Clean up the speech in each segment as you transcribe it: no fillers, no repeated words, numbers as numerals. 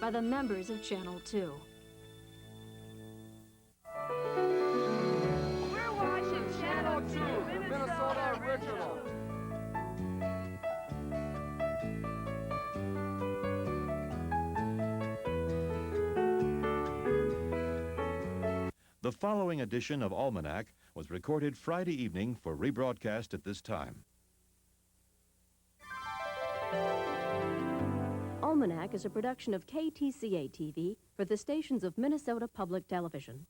by the members of Channel 2. We're watching Channel 2, Minnesota Original. The following edition of Almanac was recorded Friday evening for rebroadcast at this time. Almanac is a production of KTCA TV for the stations of Minnesota Public Television.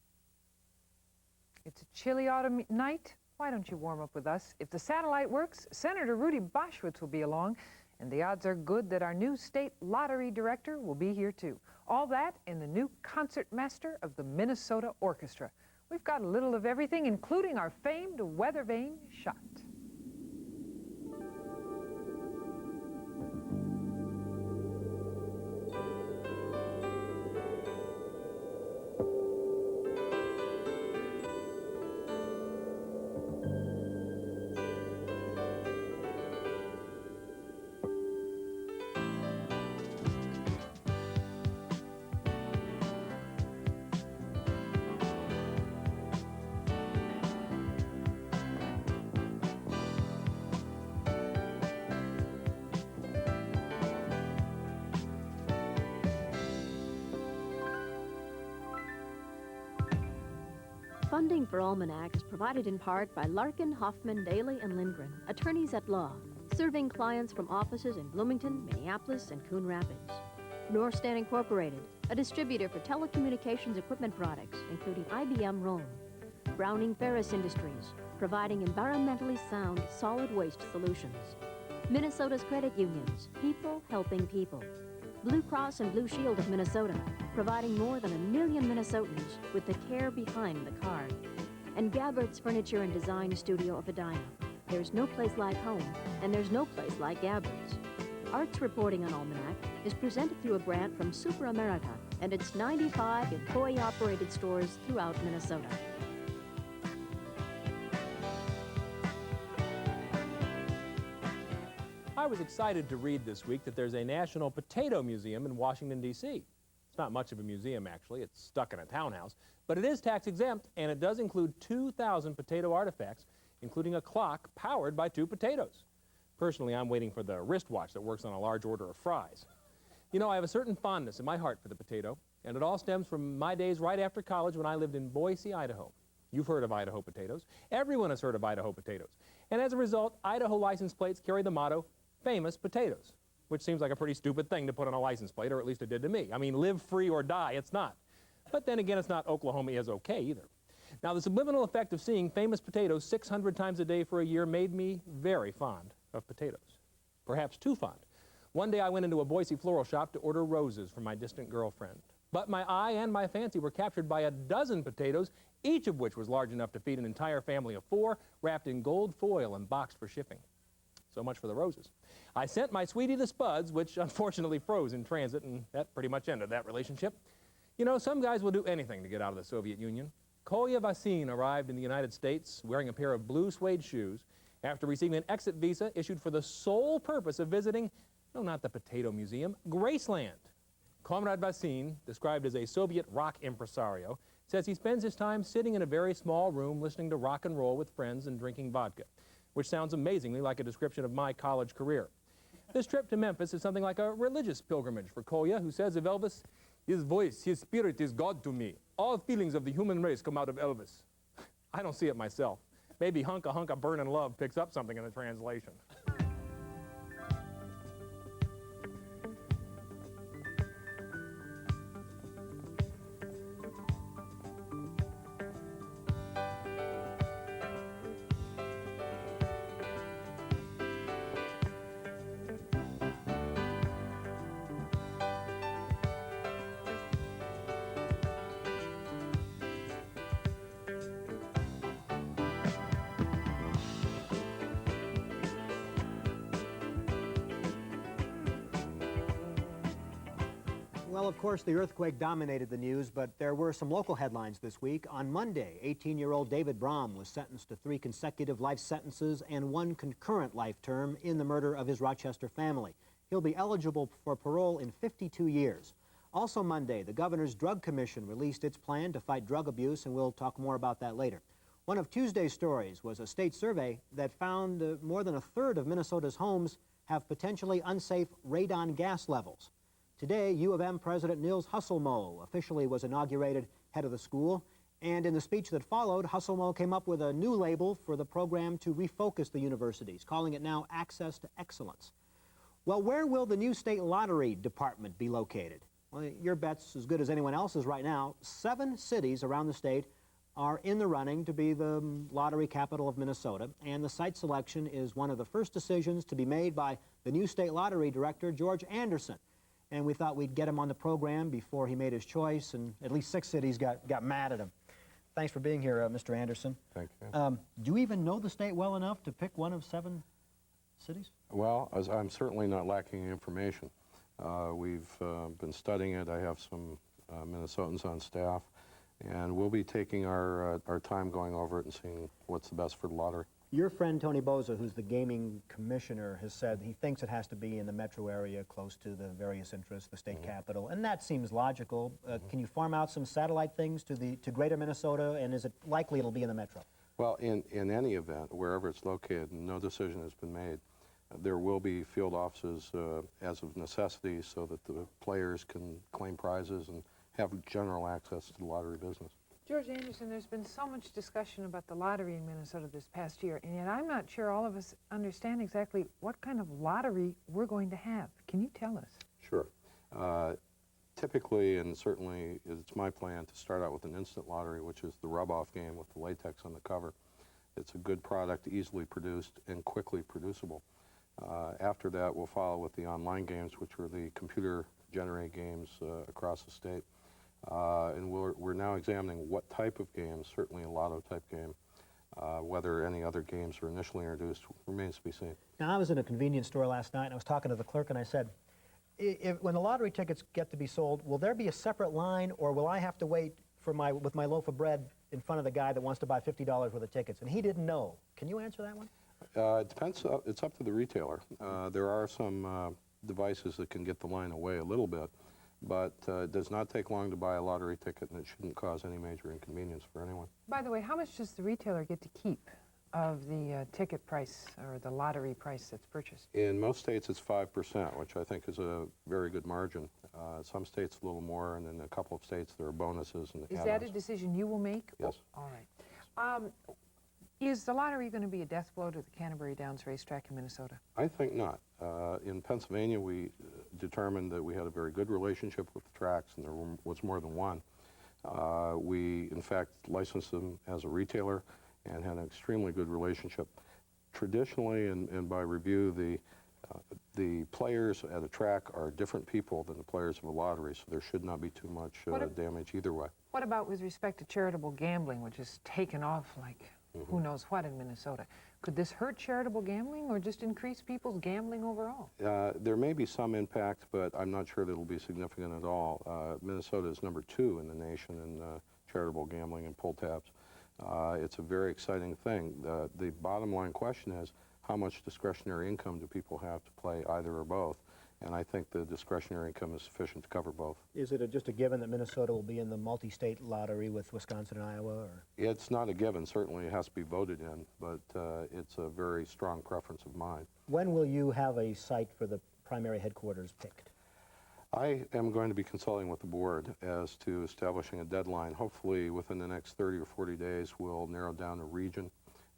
It's a chilly autumn night. Why don't you warm up with us? If the satellite works, Senator Rudy Boschwitz will be along, and the odds are good that our new state lottery director will be here too. All that in the new concertmaster of the Minnesota Orchestra. We've got a little of everything, including our famed weather vane shot. Funding for Almanac is provided in part by Larkin, Hoffman, Daly, and Lindgren, attorneys at law, serving clients from offices in Bloomington, Minneapolis, and Coon Rapids. Norstan Incorporated, a distributor for telecommunications equipment products, including IBM Rome. Browning Ferris Industries, providing environmentally sound solid waste solutions. Minnesota's credit unions, people helping people. Blue Cross and Blue Shield of Minnesota, providing more than 1 million Minnesotans with the care behind the card. And Gabbard's Furniture and Design Studio of Edina. There's no place like home, and there's no place like Gabbard's. Arts reporting on Almanac is presented through a grant from Super America and its 95 employee-operated stores throughout Minnesota. I was excited to read this week that there's a National Potato Museum in Washington, D.C. It's not much of a museum, actually. It's stuck in a townhouse. But it is tax exempt, and it does include 2,000 potato artifacts, including a clock powered by 2 potatoes. Personally, I'm waiting for the wristwatch that works on a large order of fries. You know, I have a certain fondness in my heart for the potato, and it all stems from my days right after college when I lived in Boise, Idaho. You've heard of Idaho potatoes. Everyone has heard of Idaho potatoes. And as a result, Idaho license plates carry the motto, famous potatoes, which seems like a pretty stupid thing to put on a license plate, or at least it did to me. I mean, live free or die, it's not. But then again, it's not Oklahoma is okay either. Now, the subliminal effect of seeing famous potatoes 600 times a day for a year made me very fond of potatoes. Perhaps too fond. One day I went into a Boise floral shop to order roses for my distant girlfriend. But my eye and my fancy were captured by a dozen potatoes, each of which was large enough to feed an entire family of 4, wrapped in gold foil and boxed for shipping. So much for the roses. I sent my sweetie the spuds, which unfortunately froze in transit, and that pretty much ended that relationship. You know, some guys will do anything to get out of the Soviet Union. Kolya Vasin arrived in the United States wearing a pair of blue suede shoes after receiving an exit visa issued for the sole purpose of visiting, no, not the Potato Museum, Graceland. Comrade Vasin, described as a Soviet rock impresario, says he spends his time sitting in a very small room listening to rock and roll with friends and drinking vodka, which sounds amazingly like a description of my college career. This trip to Memphis is something like a religious pilgrimage for Kolya, who says of Elvis, his voice, his spirit is God to me. All feelings of the human race come out of Elvis. I don't see it myself. Maybe Hunka Hunka Burnin' Love picks up something in the translation. Well, of course, the earthquake dominated the news, but there were some local headlines this week. On Monday, 18-year-old David Brom was sentenced to 3 consecutive life sentences and 1 concurrent life term in the murder of his Rochester family. He'll be eligible for parole in 52 years. Also Monday, the Governor's Drug Commission released its plan to fight drug abuse, and we'll talk more about that later. One of Tuesday's stories was a state survey that found more than a third of Minnesota's homes have potentially unsafe radon gas levels. Today, U of M President Nils Husselmo officially was inaugurated head of the school, and in the speech that followed, Husselmo came up with a new label for the program to refocus the universities, calling it now Access to Excellence. Well, where will the new state lottery department be located? Well, your bet's as good as anyone else's right now. 7 cities around the state are in the running to be the lottery capital of Minnesota, and the site selection is one of the first decisions to be made by the new state lottery director, George Anderson. And we thought we'd get him on the program before he made his choice, and at least 6 cities got mad at him. Thanks for being here, Mr. Anderson. Thank you. Do you even know the state well enough to pick one of 7 cities? Well, I'm certainly not lacking in information. We've been studying it. I have some Minnesotans on staff, and we'll be taking our time going over it and seeing what's the best for the lottery. Your friend Tony Boza, who's the gaming commissioner, has said he thinks it has to be in the metro area close to the various interests, the state capital, and that seems logical. Can you farm out some satellite things to greater Minnesota, and is it likely it'll be in the metro? Well, in any event, wherever it's located, and no decision has been made, there will be field offices as of necessity so that the players can claim prizes and have general access to the lottery business. George Anderson, there's been so much discussion about the lottery in Minnesota this past year, and yet I'm not sure all of us understand exactly what kind of lottery we're going to have. Can you tell us? Sure. Typically, and certainly it's my plan to start out with an instant lottery, which is the rub-off game with the latex on the cover. It's a good product, easily produced and quickly producible. After that, we'll follow with the online games, which are the computer-generated games across the state. And we're now examining what type of games, certainly a lotto-type game. Whether any other games are initially introduced remains to be seen. Now, I was in a convenience store last night, and I was talking to the clerk, and I said, when the lottery tickets get to be sold, will there be a separate line, or will I have to wait with my loaf of bread in front of the guy that wants to buy $50 worth of tickets? And he didn't know. Can you answer that one? It depends. It's up to the retailer. There are some devices that can get the line away a little bit, but it does not take long to buy a lottery ticket, and it shouldn't cause any major inconvenience for anyone. By the way, how much does the retailer get to keep of the ticket price or the lottery price that's purchased? In most states, it's 5%, which I think is a very good margin. Some states a little more, and in a couple of states there are bonuses and Is that a decision you will make? Yes. Oh, all right. Is the lottery going to be a death blow to the Canterbury Downs racetrack in Minnesota? I think not. In Pennsylvania, we determined that we had a very good relationship with the tracks, and there was more than one. We, in fact, licensed them as a retailer and had an extremely good relationship. Traditionally, and by review, the players at a track are different people than the players of a lottery, so there should not be too much damage either way. What about with respect to charitable gambling, which has taken off like who knows what in Minnesota? Could this hurt charitable gambling or just increase people's gambling overall? There may be some impact, but I'm not sure that it'll be significant at all. Minnesota is number 2 in the nation in charitable gambling and pull tabs. It's a very exciting thing. The bottom line question is, how much discretionary income do people have to play either or both? And I think the discretionary income is sufficient to cover both. Is it just a given that Minnesota will be in the multi-state lottery with Wisconsin and Iowa? Or? It's not a given. Certainly it has to be voted in, but it's a very strong preference of mine. When will you have a site for the primary headquarters picked? I am going to be consulting with the board as to establishing a deadline. Hopefully within the next 30 or 40 days we'll narrow down a region,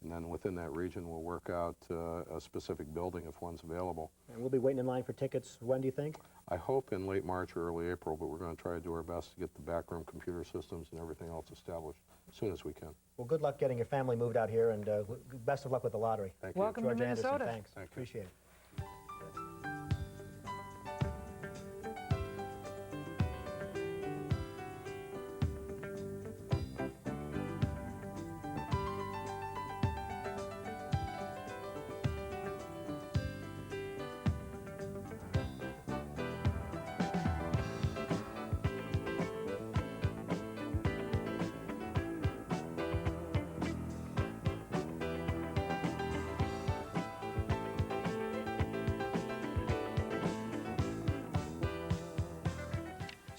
and then within that region we'll work out a specific building if one's available. And we'll be waiting in line for tickets, when do you think? I hope in late March or early April, but we're going to try to do our best to get the backroom computer systems and everything else established as soon as we can. Well, good luck getting your family moved out here, and best of luck with the lottery. Thank you. Welcome George to Minnesota. Anderson, thanks. Thank you. Appreciate it.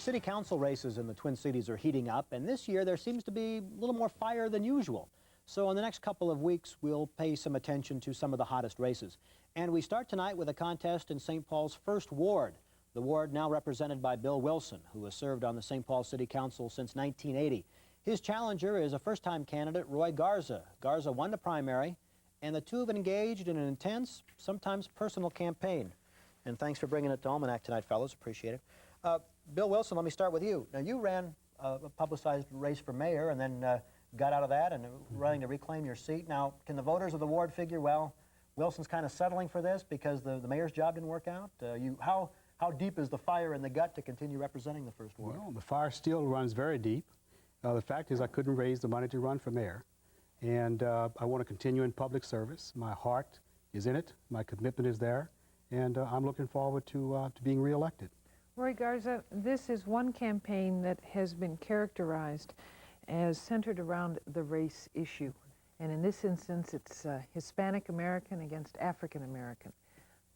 City council races in the Twin Cities are heating up, and this year there seems to be a little more fire than usual. So in the next couple of weeks, we'll pay some attention to some of the hottest races. And we start tonight with a contest in St. Paul's 1st Ward. The ward now represented by Bill Wilson, who has served on the St. Paul City Council since 1980. His challenger is a first-time candidate, Roy Garza. Garza won the primary, and the two have engaged in an intense, sometimes personal campaign. And thanks for bringing it to Almanac tonight, fellows. Appreciate it. Bill Wilson, let me start with you. Now, you ran a publicized race for mayor and then got out of that and running to reclaim your seat. Now, can the voters of the ward figure, well, Wilson's kind of settling for this because the mayor's job didn't work out? How deep is the fire in the gut to continue representing the 1st Ward? Well, the fire still runs very deep. The fact is I couldn't raise the money to run for mayor, and I want to continue in public service. My heart is in it, my commitment is there, and I'm looking forward to being reelected. Roy Garza, this is one campaign that has been characterized as centered around the race issue. And in this instance, it's Hispanic American against African American.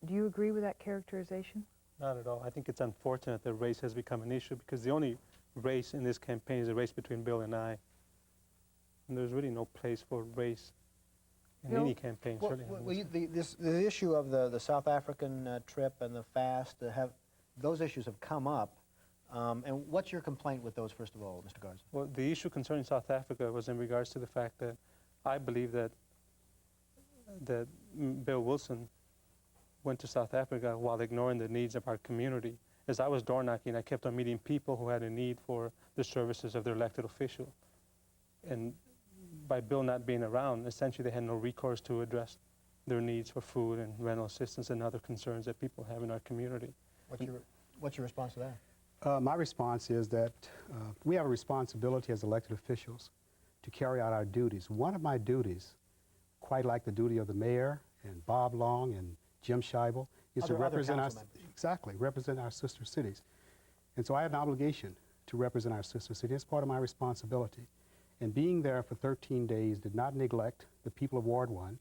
Do you agree with that characterization? Not at all. I think it's unfortunate that race has become an issue because the only race in this campaign is a race between Bill and I. And there's really no place for race in any campaign. Well, the issue of the South African trip and the fast, those issues have come up. And what's your complaint with those, first of all, Mr. Garza? Well, the issue concerning South Africa was in regards to the fact that I believe that Bill Wilson went to South Africa while ignoring the needs of our community. As I was door knocking, I kept on meeting people who had a need for the services of their elected official. And by Bill not being around, essentially they had no recourse to address their needs for food and rental assistance and other concerns that people have in our community. What's your response to that? My response is that we have a responsibility as elected officials to carry out our duties. One of my duties, quite like the duty of the mayor and Bob Long and Jim Scheibel, is to represent our sister cities. And so I have an obligation to represent our sister city. It's part of my responsibility. And being there for 13 days did not neglect the people of Ward 1.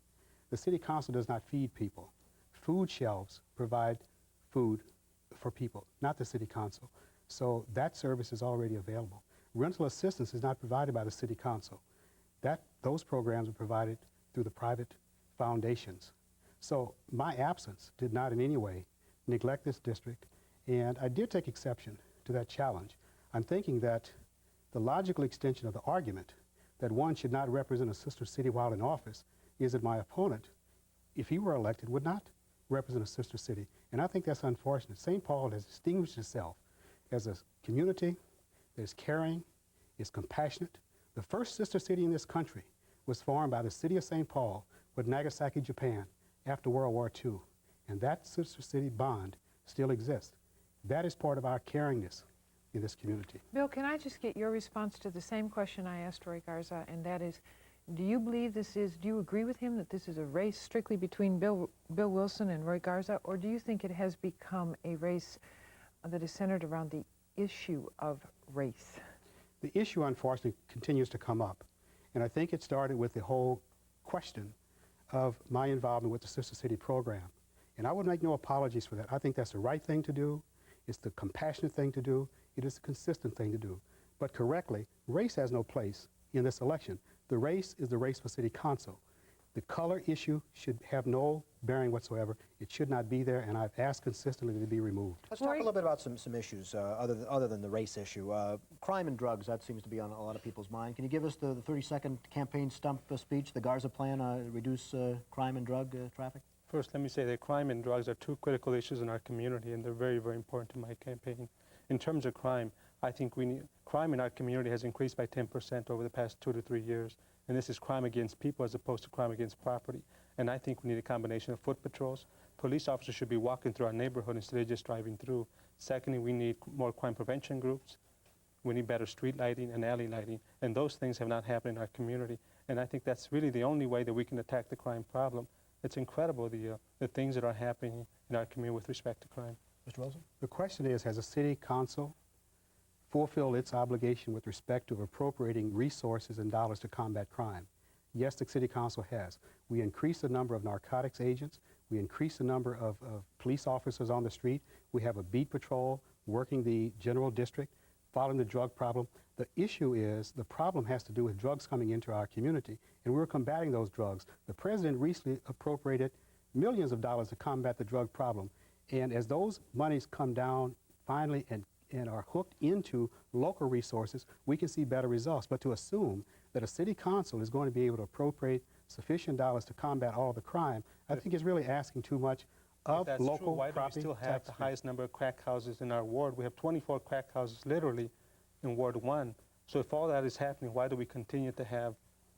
The city council does not feed people. Food shelves provide food for people, not the city council. So that service is already available. Rental assistance is not provided by the city council. Those programs are provided through the private foundations. So my absence did not in any way neglect this district, and I did take exception to that challenge. I'm thinking that the logical extension of the argument that one should not represent a sister city while in office is that my opponent, if he were elected, would not represent a sister city. And I think that's unfortunate. St. Paul has distinguished itself as a community that is caring, is compassionate. The first sister city in this country was formed by the city of St. Paul with Nagasaki, Japan, after World War II. And that sister city bond still exists. That is part of our caringness in this community. Bill, can I just get your response to the same question I asked Roy Garza, and that is, do you agree with him that this is a race strictly between Bill Wilson and Roy Garza, or do you think it has become a race that is centered around the issue of race? The issue, unfortunately, continues to come up. And I think it started with the whole question of my involvement with the Sister City program. And I would make no apologies for that. I think that's the right thing to do. It's the compassionate thing to do. It is the consistent thing to do. But correctly, race has no place in this election. The race is the race for city council. The color issue should have no bearing whatsoever. It should not be there, and I've asked consistently to be removed. Let's talk a little bit about some issues other than the race issue. Crime and drugs, that seems to be on a lot of people's mind. Can you give us the 30-second campaign stump speech, the Garza plan, reduce crime and drug traffic? First, let me say that crime and drugs are two critical issues in our community, and they're very, very important to my campaign. In terms of crime, I think crime in our community has increased by 10% over the past 2 to 3 years. And this is crime against people as opposed to crime against property. And I think we need a combination of foot patrols. Police officers should be walking through our neighborhood instead of just driving through. Secondly, we need more crime prevention groups. We need better street lighting and alley lighting. And those things have not happened in our community. And I think that's really the only way that we can attack the crime problem. It's incredible the things that are happening in our community with respect to crime. Mr. Wilson? The question is, has the city council fulfilled its obligation with respect to appropriating resources and dollars to combat crime? Yes, the city council has. We increased the number of narcotics agents. We increased the number of police officers on the street. We have a beat patrol working the general district, following the drug problem. The issue is, the problem has to do with drugs coming into our community, and we're combating those drugs. The president recently appropriated millions of dollars to combat the drug problem. And as those monies come down finally and are hooked into local resources, we can see better results. But to assume that a city council is going to be able to appropriate sufficient dollars to combat all the crime, I think is really asking too much of If local true, why do we property still have the tax. highest number of crack houses in our ward? We have 24 crack houses literally in Ward 1. So if all that is happening, why do we continue to have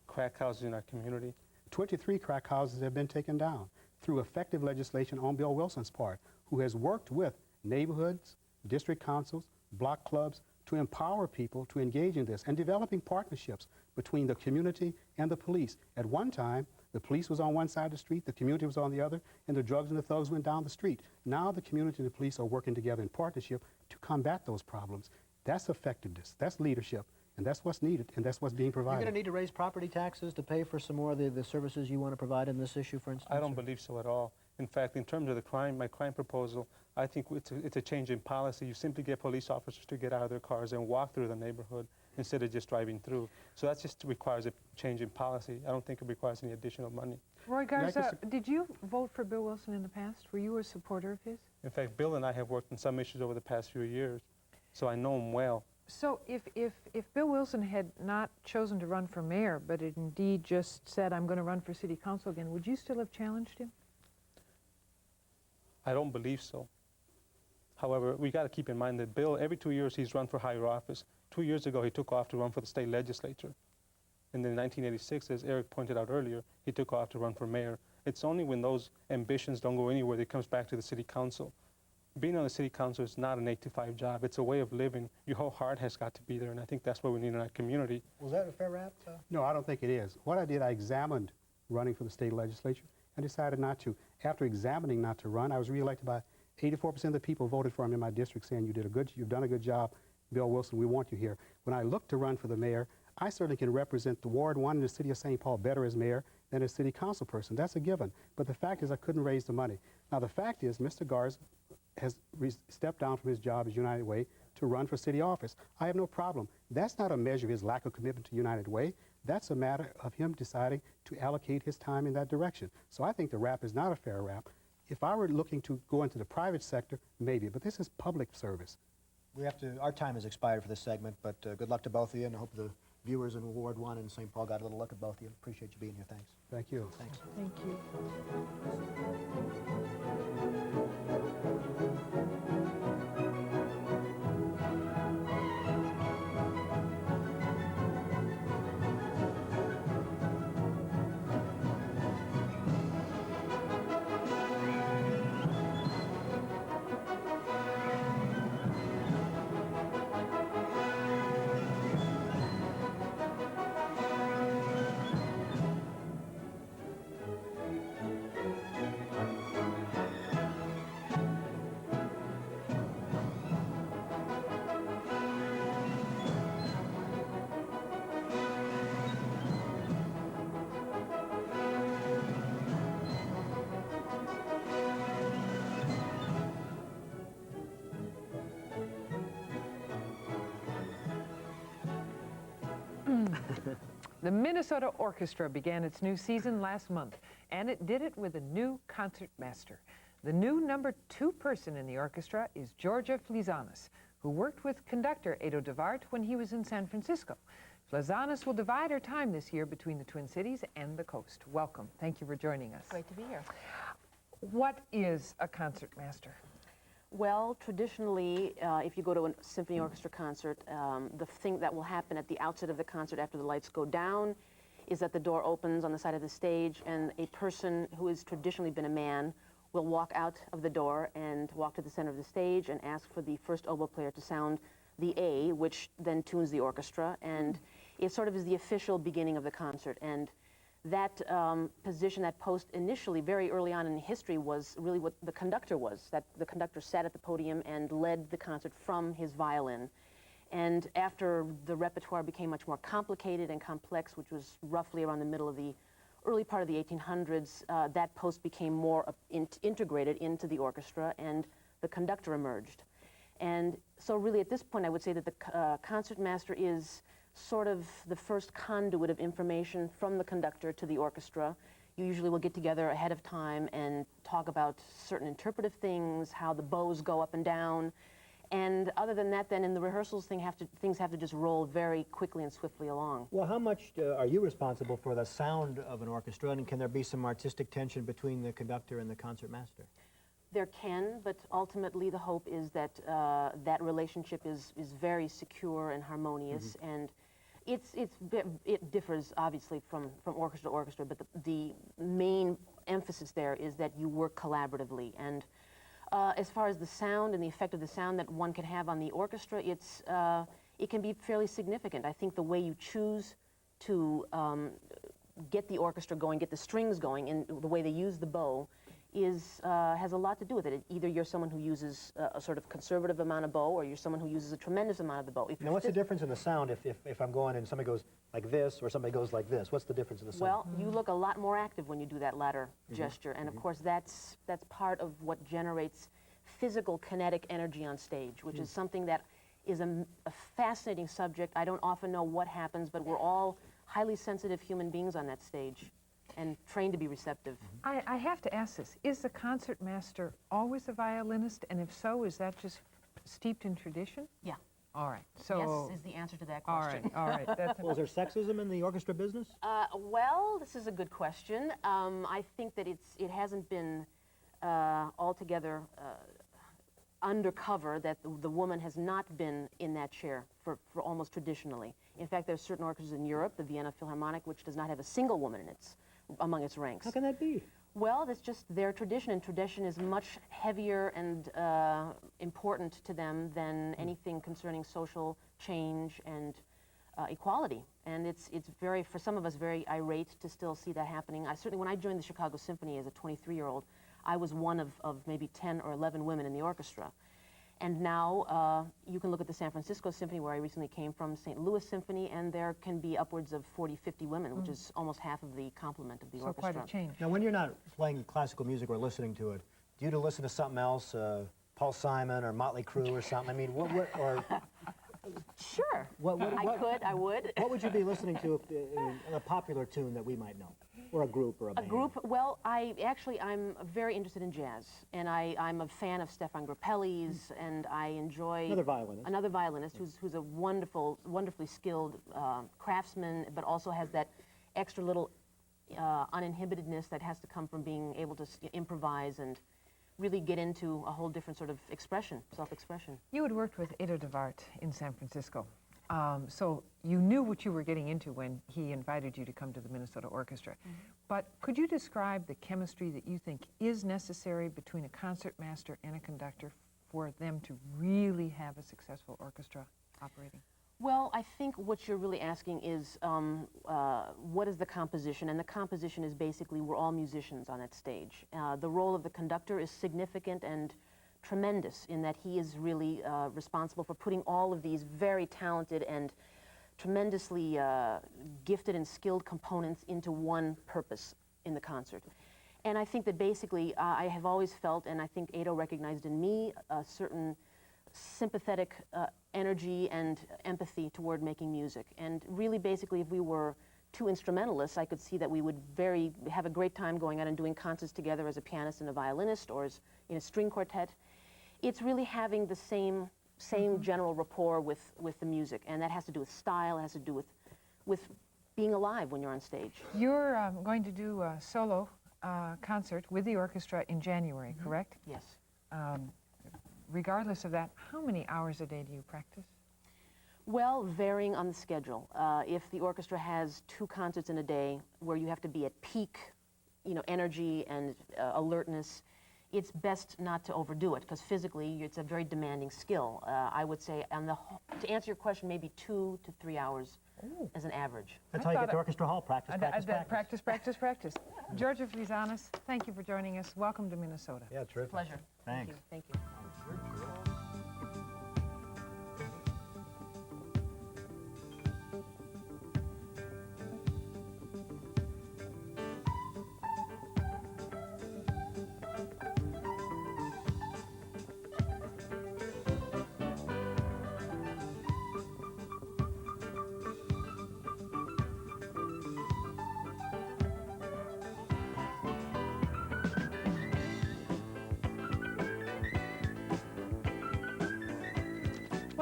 crack houses in our community? 23 crack houses have been taken down through effective legislation on Bill Wilson's part, who has worked with neighborhoods, district councils, block clubs to empower people to engage in this and developing partnerships between the community and the police. At one time, the police was on one side of the street, the community was on the other, and the drugs and the thugs went down the street. Now the community and the police are working together in partnership to combat those problems. That's effectiveness, that's leadership, and that's what's needed, and that's what's being provided. You're going to need to raise property taxes to pay for some more of the services you want to provide in this issue, for instance? I don't believe so at all. In fact, in terms of the crime, my crime proposal, I think it's a change in policy. You simply get police officers to get out of their cars and walk through the neighborhood instead of just driving through. So that just requires a change in policy. I don't think it requires any additional money. Roy Garza, did you vote for Bill Wilson in the past? Were you a supporter of his? In fact, Bill and I have worked on some issues over the past few years, so I know him well. So if Bill Wilson had not chosen to run for mayor, but had indeed just said, I'm going to run for city council again, would you still have challenged him? I don't believe so. However, we got to keep in mind that Bill, every 2 years, he's run for higher office. 2 years ago, he took off to run for the state legislature. And then in 1986, as Eric pointed out earlier, he took off to run for mayor. It's only when those ambitions don't go anywhere that it comes back to the city council. Being on the city council is not an 8-to-5 job. It's a way of living. Your whole heart has got to be there, and I think that's what we need in our community. Was that a fair rap? No, I don't think it is. What I did, I examined running for the state legislature and decided not to. After examining not to run, I was reelected by 84% of the people voted for him in my district, saying you've done a good job, Bill Wilson, we want you here. When I looked to run for the mayor, I certainly can represent the Ward 1 in the city of St. Paul better as mayor than as city council person. That's a given. But the fact is I couldn't raise the money. Now the fact is Mr. Garza has stepped down from his job as United Way to run for city office. I have no problem. That's not a measure of his lack of commitment to United Way. That's a matter of him deciding to allocate his time in that direction. So I think the rap is not a fair rap. If I were looking to go into the private sector, maybe, but this is public service. Our time has expired for this segment, but good luck to both of you, and I hope the viewers in Ward 1 in St. Paul got a little look at both of you. Appreciate you being here. Thanks. Thank you. Thanks. Thank you. The Minnesota Orchestra began its new season last month, and it did it with a new concertmaster. The new number 2 person in the orchestra is Georgia Flizanis, who worked with conductor Edo Devart when he was in San Francisco. Flizanis will divide her time this year between the Twin Cities and the coast. Welcome. Thank you for joining us. Great to be here. What is a concertmaster? Well, traditionally, if you go to a symphony orchestra concert, the thing that will happen at the outset of the concert after the lights go down is that the door opens on the side of the stage, and a person who has traditionally been a man will walk out of the door and walk to the center of the stage and ask for the first oboe player to sound the A, which then tunes the orchestra, and it sort of is the official beginning of the concert. And that position, that post, initially, very early on in history, was really what the conductor was, that the conductor sat at the podium and led the concert from his violin. And after the repertoire became much more complicated and complex, which was roughly around the middle of the early part of the 1800s, that post became more integrated into the orchestra, and the conductor emerged. And so really at this point I would say that the concertmaster is sort of the first conduit of information from the conductor to the orchestra. You usually will get together ahead of time and talk about certain interpretive things, how the bows go up and down. And other than that, then in the rehearsals, things have to just roll very quickly and swiftly along. Well, how much are you responsible for the sound of an orchestra, and can there be some artistic tension between the conductor and the concertmaster? There can, but ultimately the hope is that that relationship is very secure and harmonious, and it differs obviously from orchestra to orchestra, but the main emphasis there is that you work collaboratively. And as far as the sound and the effect of the sound that one can have on the orchestra, it can be fairly significant. I think the way you choose to get the orchestra going, get the strings going, and the way they use the bow has a lot to do with it. Either you're someone who uses a sort of conservative amount of bow, or you're someone who uses a tremendous amount of the bow. Now, what's the difference in the sound if I'm going and somebody goes like this or somebody goes like this? What's the difference in the sound? Well, you look a lot more active when you do that latter gesture, and of course that's part of what generates physical kinetic energy on stage, which is something that is a fascinating subject. I don't often know what happens, but we're all highly sensitive human beings on that stage and trained to be receptive. I have to ask this. Is the concertmaster always a violinist? And if so, is that just steeped in tradition? Yeah. All right. So yes is the answer to that question. All right. That's Well, is there sexism in the orchestra business? Well, this is a good question. I think that it hasn't been altogether undercover that the woman has not been in that chair for almost traditionally. In fact, there's certain orchestras in Europe, the Vienna Philharmonic, which does not have a single woman in among its ranks. How can that be? Well, that's just their tradition, and tradition is much heavier and important to them than anything concerning social change and equality. And it's very, for some of us, very irate to still see that happening. Certainly when I joined the Chicago Symphony as a 23-year-old, I was one of maybe 10 or 11 women in the orchestra. And now you can look at the San Francisco Symphony, where I recently came from, St. Louis Symphony, and there can be upwards of 40, 50 women, which is almost half of the complement of the orchestra. So quite a change. Now, when you're not playing classical music or listening to it, do you listen to something else, Paul Simon or Motley Crue or something? I mean, or Sure. I would. What would you be listening to in a popular tune that we might know? Or a group or a band? A group? Well, I'm very interested in jazz, and I'm a fan of Stefan Grappelli's, and I enjoy... Another violinist who's a wonderfully skilled craftsman, but also has that extra little uninhibitedness that has to come from being able to improvise and really get into a whole different sort of expression, self-expression. You had worked with Edo de Waart in San Francisco. So you knew what you were getting into when he invited you to come to the Minnesota Orchestra. But could you describe the chemistry that you think is necessary between a concertmaster and a conductor for them to really have a successful orchestra operating? Well, I think what you're really asking is what is the composition? And the composition is basically we're all musicians on that stage. The role of the conductor is significant and tremendous in that he is really responsible for putting all of these very talented and tremendously gifted and skilled components into one purpose in the concert. And I think that basically I have always felt, and I think Edo recognized in me, a certain sympathetic energy and empathy toward making music. And really basically if we were two instrumentalists, I could see that we would have a great time going out and doing concerts together as a pianist and a violinist, or as in a string quartet. It's really having the same general rapport with the music, and that has to do with style, it has to do with being alive when you're on stage. You're going to do a solo concert with the orchestra in January, correct? Yes. Regardless of that, how many hours a day do you practice? Well, varying on the schedule. If the orchestra has 2 concerts in a day where you have to be at peak, energy and alertness, it's best not to overdo it, because physically it's a very demanding skill. I would say, to answer your question, maybe 2 to 3 hours as an average. That's how you get to Orchestra Hall. Practice. Practice. Georgia Flizanis, thank you for joining us. Welcome to Minnesota. Yeah, terrific. Pleasure. Thanks. Thank you.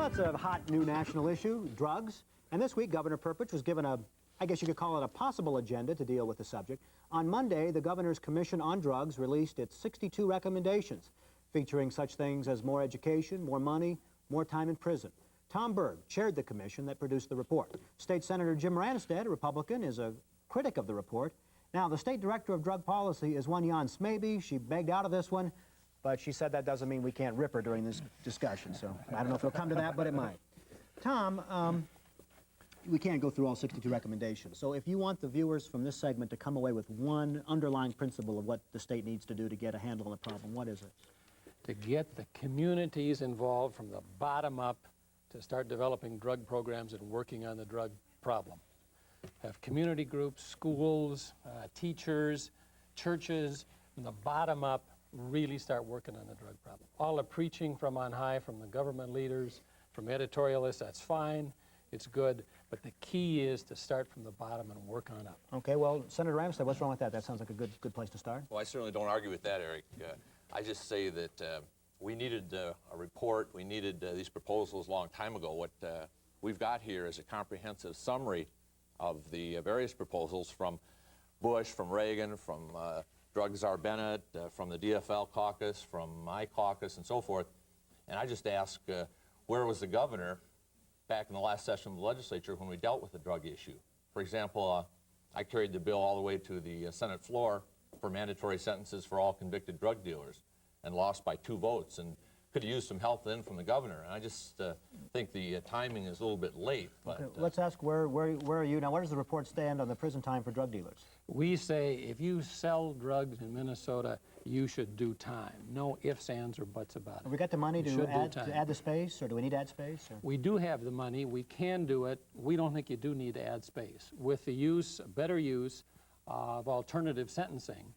Well, it's a hot new national issue, drugs. And this week, Governor Perpich was given a, I guess you could call it a possible agenda to deal with the subject. On Monday, the Governor's Commission on Drugs released its 62 recommendations, featuring such things as more education, more money, more time in prison. Tom Berg chaired the commission that produced the report. State Senator Jim Ranestad, a Republican, is a critic of the report. Now, the State Director of Drug Policy is one Jan Smaby. She begged out of this one, but she said that doesn't mean we can't rip her during this discussion. So I don't know if it'll come to that, but it might. Tom, we can't go through all 62 recommendations. So if you want the viewers from this segment to come away with one underlying principle of what the state needs to do to get a handle on the problem, what is it? To get the communities involved from the bottom up to start developing drug programs and working on the drug problem. Have community groups, schools, teachers, churches, from the bottom up, really start working on the drug problem. All the preaching from on high, from the government leaders, from editorialists, that's fine, it's good, but the key is to start from the bottom and work on up. Okay, well, Senator Ramstad, what's wrong with that? That sounds like a good place to start. Well, I certainly don't argue with that, Eric. I just say that we needed a report, we needed these proposals a long time ago. What we've got here is a comprehensive summary of the various proposals from Bush, from Reagan, from Drug Czar Bennett, from the DFL caucus, from my caucus, and so forth. And I just ask, where was the governor back in the last session of the legislature when we dealt with the drug issue? For example, I carried the bill all the way to the Senate floor for mandatory sentences for all convicted drug dealers and lost by 2 votes, and could have used some help then from the governor. And I just think the timing is a little bit late. But, okay, let's ask where are you now? Where does the report stand on the prison time for drug dealers? We say if you sell drugs in Minnesota, you should do time. No ifs, ands, or buts about it. Have we got the money to add the space, or do we need to add space? Or? We do have the money. We can do it. We don't think you do need to add space. With the use, better use of alternative sentencing,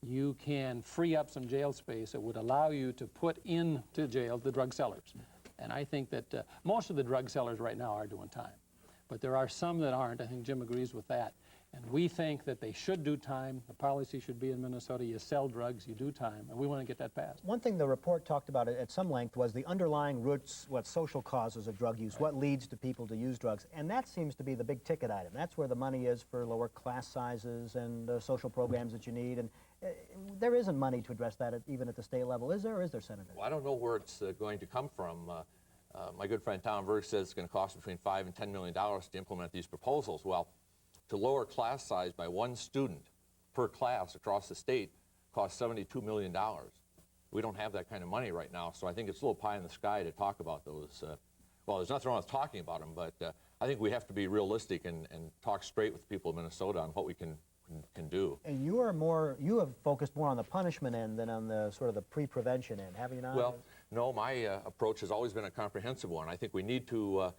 you can free up some jail space that would allow you to put into jail the drug sellers. And I think that most of the drug sellers right now are doing time. But there are some that aren't. I think Jim agrees with that. And we think that they should do time. The policy should be in Minnesota, you sell drugs, you do time, and we want to get that passed. One thing the report talked about at some length was the underlying roots, what social causes of drug use, what leads to people to use drugs, and that seems to be the big ticket item. That's where the money is for lower class sizes and social programs that you need, and there isn't money to address that even at the state level, is there, or is there, Senator? Well, I don't know where it's going to come from. My good friend Tom Berg says it's going to cost between $5 and $10 million to implement these proposals. Well, to lower class size by 1 student per class across the state costs $72 million. We don't have that kind of money right now, so I think it's a little pie in the sky to talk about those. Well, there's nothing wrong with talking about them, but I think we have to be realistic and talk straight with people of Minnesota on what we can do. And you have focused more on the punishment end than on the sort of the pre-prevention end, have you not? Well, no, my approach has always been a comprehensive one. I think we need to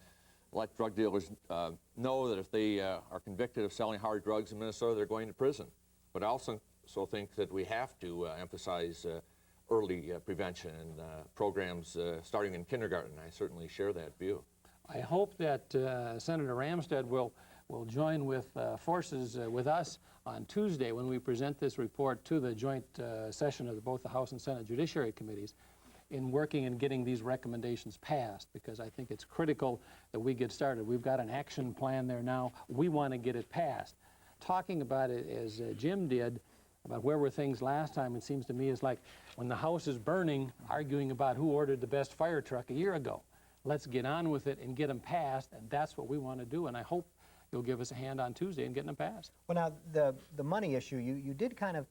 let drug dealers know that if they are convicted of selling hard drugs in Minnesota, they're going to prison. But I also think that we have to emphasize early prevention and programs starting in kindergarten. I certainly share that view. I hope that Senator Ramstad will join with forces with us on Tuesday when we present this report to the joint session of both the House and Senate Judiciary Committees in working and getting these recommendations passed, because I think it's critical that we get started. We've got an action plan there now. We want to get it passed. Talking about it as Jim did, about where were things last time, it seems to me is like when the house is burning, arguing about who ordered the best fire truck a year ago. Let's get on with it and get them passed, and that's what we want to do, and I hope you'll give us a hand on Tuesday in getting them passed. Well, now, the money issue, you did kind of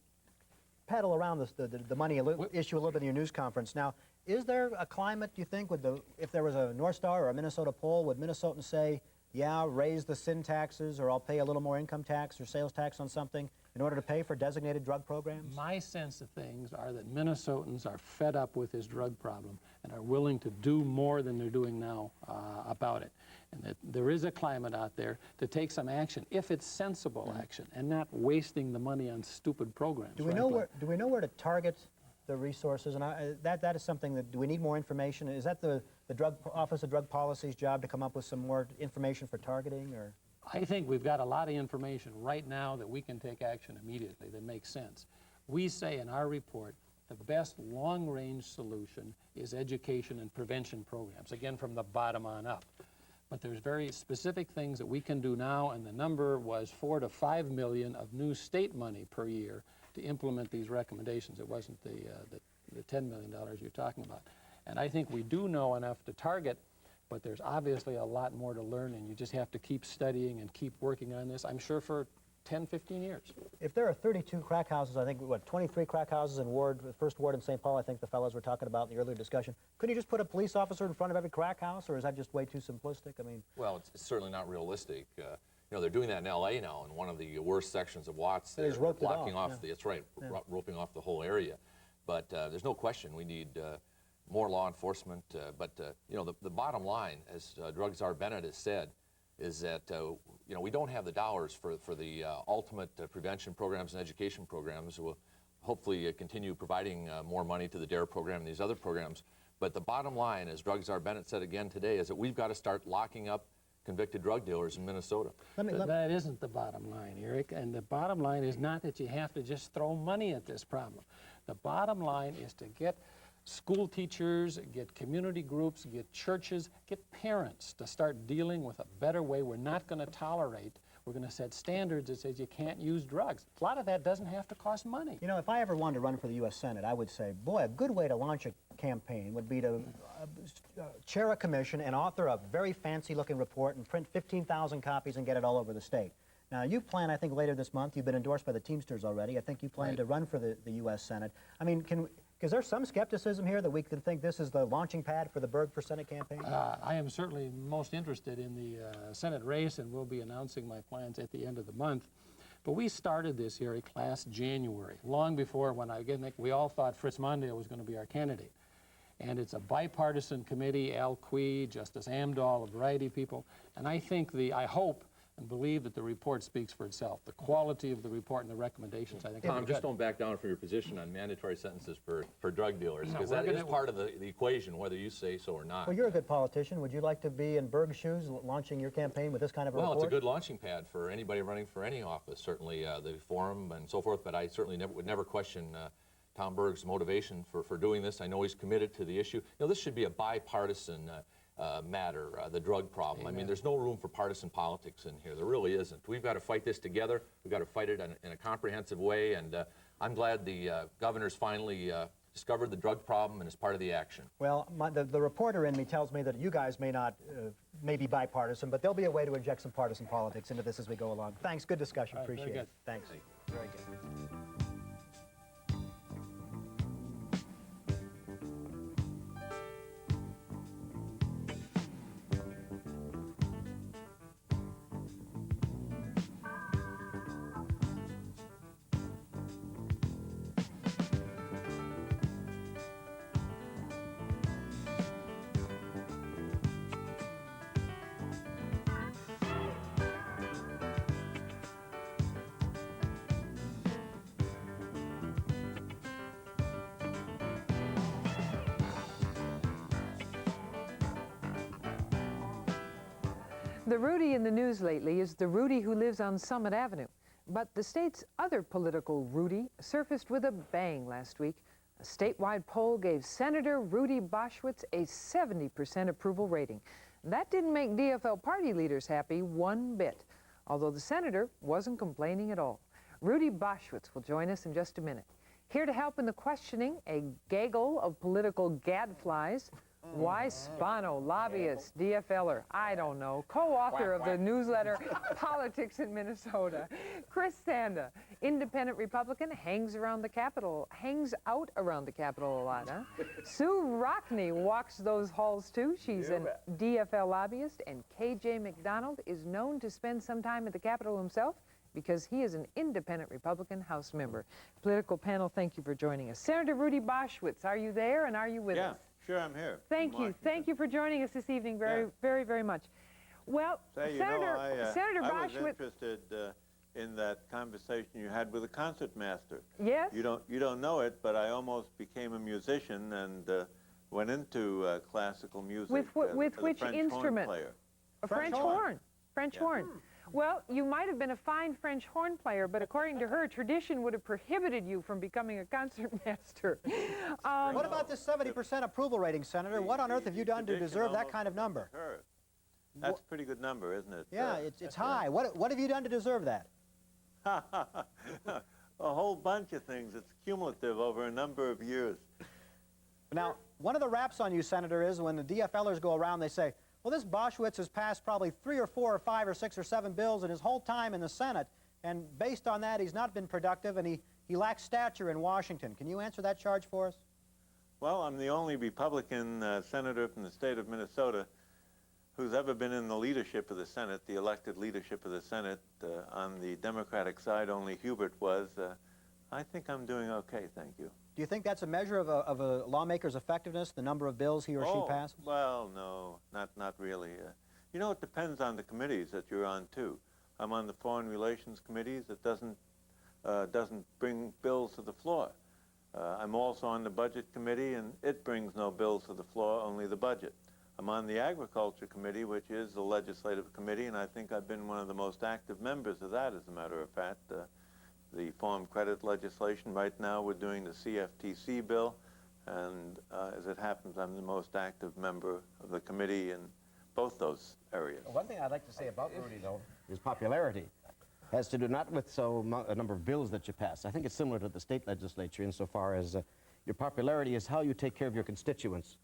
paddle around the money issue a little bit in your news conference. Now, is there a climate, do you think, if there was a North Star or a Minnesota poll, would Minnesotans say, yeah, raise the sin taxes, or I'll pay a little more income tax or sales tax on something in order to pay for designated drug programs? My sense of things are that Minnesotans are fed up with this drug problem and are willing to do more than they're doing now about it. And that there is a climate out there to take some action, if it's sensible action, and not wasting the money on stupid programs. Do we know where to target the resources? And that is something that, do we need more information? Is that the Office of Drug Policy's job to come up with some more information for targeting, or? I think we've got a lot of information right now that we can take action immediately that makes sense. We say in our report, the best long-range solution is education and prevention programs, again, from the bottom on up. But there's very specific things that we can do now, and the number was $4 to $5 million of new state money per year to implement these recommendations. It wasn't the $10 million you're talking about. And I think we do know enough to target, but there's obviously a lot more to learn, and you just have to keep studying and keep working on this, I'm sure, for 10, 15 years. If there are 32 crack houses, I think, what, 23 crack houses in the first ward in St. Paul, I think the fellows were talking about in the earlier discussion, couldn't you just put a police officer in front of every crack house, or is that just way too simplistic? I mean... Well, it's certainly not realistic. You know, they're doing that in L.A. now, in one of the worst sections of Watts. They're blocking off, that's right, roping off the whole area. But there's no question we need more law enforcement. You know, the bottom line, as Drug Czar Bennett has said, is that you know, we don't have the dollars for the ultimate prevention programs and education programs. We'll hopefully continue providing more money to the DARE program and these other programs. But the bottom line, as Drug Czar Bennett said again today, is that we've got to start locking up convicted drug dealers in Minnesota. That isn't the bottom line, Eric. And the bottom line is not that you have to just throw money at this problem. The bottom line is to get school teachers, get community groups, get churches, get parents to start dealing with a better way. We're not going to tolerate, we're going to set standards that says you can't use drugs. A lot of that doesn't have to cost money. You know, if I ever wanted to run for the U.S. Senate, I would say, boy, a good way to launch a campaign would be to chair a commission and author a very fancy-looking report and print 15,000 copies and get it all over the state. Now, you plan, I think, later this month, you've been endorsed by the Teamsters already. I think you plan to run for the U.S. Senate. I mean, is there some skepticism here that we can think this is the launching pad for the Berg for Senate campaign? I am certainly most interested in the Senate race, and we'll be announcing my plans at the end of the month. But we started this, Eric, last January, long before when we all thought Fritz Mondale was going to be our candidate. And it's a bipartisan committee, Al Quie, Justice Amdahl, a variety of people. And I think I hope and believe that the report speaks for itself. The quality of the report and the recommendations, I think, Tom, just don't back down from your position on mandatory sentences for drug dealers, because that is part of the equation, whether you say so or not. Well, you're a good politician. Would you like to be in Berg's shoes launching your campaign with this kind of a report? Well, it's a good launching pad for anybody running for any office, certainly the forum and so forth, but I certainly would never question Tom Berg's motivation for doing this. I know he's committed to the issue. You know, this should be a bipartisan matter, the drug problem. Amen. I mean, there's no room for partisan politics in here. There really isn't. We've got to fight this together. We've got to fight it in a comprehensive way, and I'm glad the governor's finally discovered the drug problem and is part of the action. Well, the reporter in me tells me that you guys may be bipartisan, but there'll be a way to inject some partisan politics into this as we go along. Thanks. Good discussion. Appreciate it. Thanks. Very good. The Rudy in the news lately is the Rudy who lives on Summit Avenue. But the state's other political Rudy surfaced with a bang last week. A statewide poll gave Senator Rudy Boschwitz a 70% approval rating. That didn't make DFL party leaders happy one bit, although the senator wasn't complaining at all. Rudy Boschwitz will join us in just a minute. Here to help in the questioning, a gaggle of political gadflies. Why Spano, lobbyist, DFLer, I don't know, co-author of the newsletter Politics in Minnesota. Chris Sanda, independent Republican, hangs out around the Capitol a lot, huh? Sue Rockney walks those halls too. She's a DFL lobbyist, and KJ McDonald is known to spend some time at the Capitol himself because he is an independent Republican House member. Political panel, thank you for joining us. Senator Rudy Boschwitz, are you there and are you with us? Sure, I'm here. Thank you. Thank you for joining us this evening very much. Well, Senator Boschwitz... I was interested in that conversation you had with the concert master. Yes? You don't know it, but I almost became a musician and went into classical music. With which French instrument? Horn player. A French horn. French horn. Well, you might have been a fine French horn player, but according to her, tradition would have prohibited you from becoming a concertmaster. What about this 70% approval rating, Senator? What on earth have you done to deserve that kind of number? That's a pretty good number, isn't it? Yeah, it's high. What have you done to deserve that? A whole bunch of things. It's cumulative over a number of years. Now, one of the raps on you, Senator, is when the DFLers go around, they say, well, this Boschwitz has passed probably 3 or 4 or 5 or 6 or 7 bills in his whole time in the Senate, and based on that, he's not been productive, and he lacks stature in Washington. Can you answer that charge for us? Well, I'm the only Republican senator from the state of Minnesota who's ever been in the leadership of the Senate, the elected leadership of the Senate. On the Democratic side, only Hubert was. I think I'm doing okay, thank you. Do you think that's a measure of a lawmaker's effectiveness, the number of bills he or she passes? Well, no, not really. You know, it depends on the committees that you're on, too. I'm on the Foreign Relations Committees that doesn't bring bills to the floor. I'm also on the Budget Committee, and it brings no bills to the floor, only the budget. I'm on the Agriculture Committee, which is the legislative committee, and I think I've been one of the most active members of that, as a matter of fact. The farm credit legislation, right now we're doing the CFTC bill, and as it happens, I'm the most active member of the committee in both those areas. One thing I'd like to say about Rudy, though, his popularity has to do not with a number of bills that you pass. I think it's similar to the state legislature insofar as your popularity is how you take care of your constituents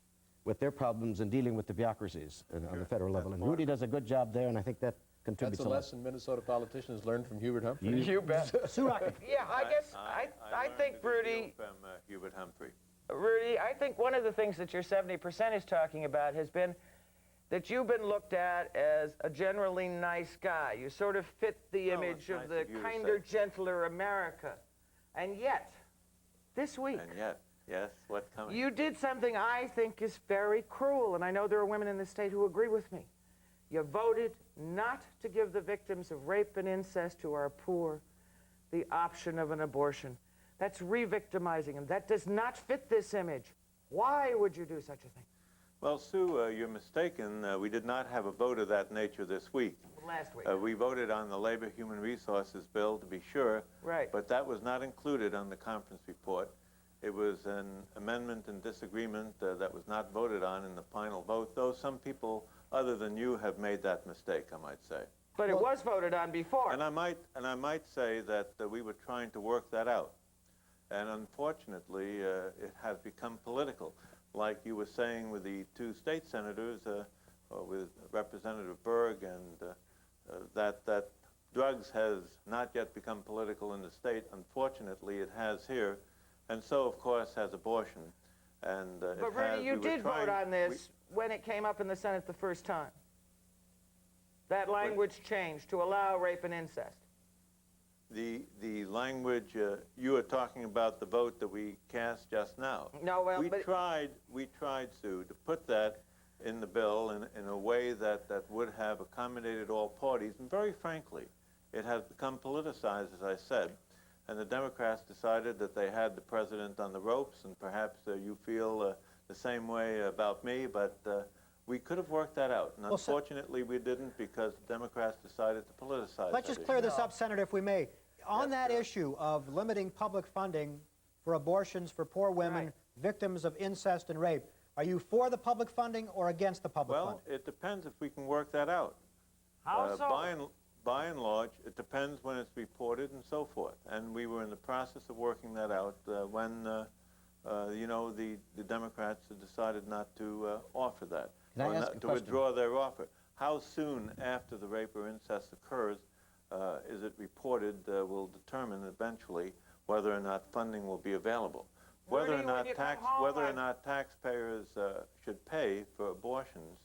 with their problems in dealing with the bureaucracies on the federal level. And Rudy does a good job there, and I think that contributes That's a lesson Minnesota politicians learned from Hubert Humphrey. You bet. Yeah, I guess I think, Rudy, from Hubert Humphrey. Rudy, I think one of the things that your 70% is talking about has been that you've been looked at as a generally nice guy. You sort of fit the image of the kinder, gentler America. And yet, this week... And yet, yes, what's coming? You did something I think is very cruel, and I know there are women in the state who agree with me. You voted not to give the victims of rape and incest who are poor the option of an abortion. That's re-victimizing them. That does not fit this image. Why would you do such a thing? Well, Sue, you're mistaken. We did not have a vote of that nature this week. Last week. We voted on the Labor Human Resources bill, to be sure. Right. But that was not included on the conference report. It was an amendment and disagreement that was not voted on in the final vote, though some people other than you have made that mistake, I might say. But it was voted on before. And I might say that we were trying to work that out. And unfortunately, it has become political. Like you were saying with the 2 state senators, with Representative Berg, and that drugs has not yet become political in the state. Unfortunately, it has here. And so, of course, has abortion. And but Rudy, you did vote on this when it came up in the Senate the first time. That language changed to allow rape and incest. The language, you are talking about the vote that we cast just now. No, well, we tried, Sue, to put that in the bill in a way that would have accommodated all parties. And very frankly, it has become politicized, as I said. And the Democrats decided that they had the president on the ropes, and perhaps you feel the same way about me, but we could have worked that out. And unfortunately, we didn't, because the Democrats decided to politicize Let's just clear this up, Senator, if we may. On that issue of limiting public funding for abortions for poor women, victims of incest and rape, are you for the public funding or against the public funding? Well, it depends if we can work that out. How so? By and large, it depends when it's reported and so forth. And we were in the process of working that out when, you know, the Democrats had decided not to offer that, to withdraw their offer. How soon after the rape or incest occurs is it reported will determine eventually whether or not funding will be available. Whether or not taxpayers should pay for abortions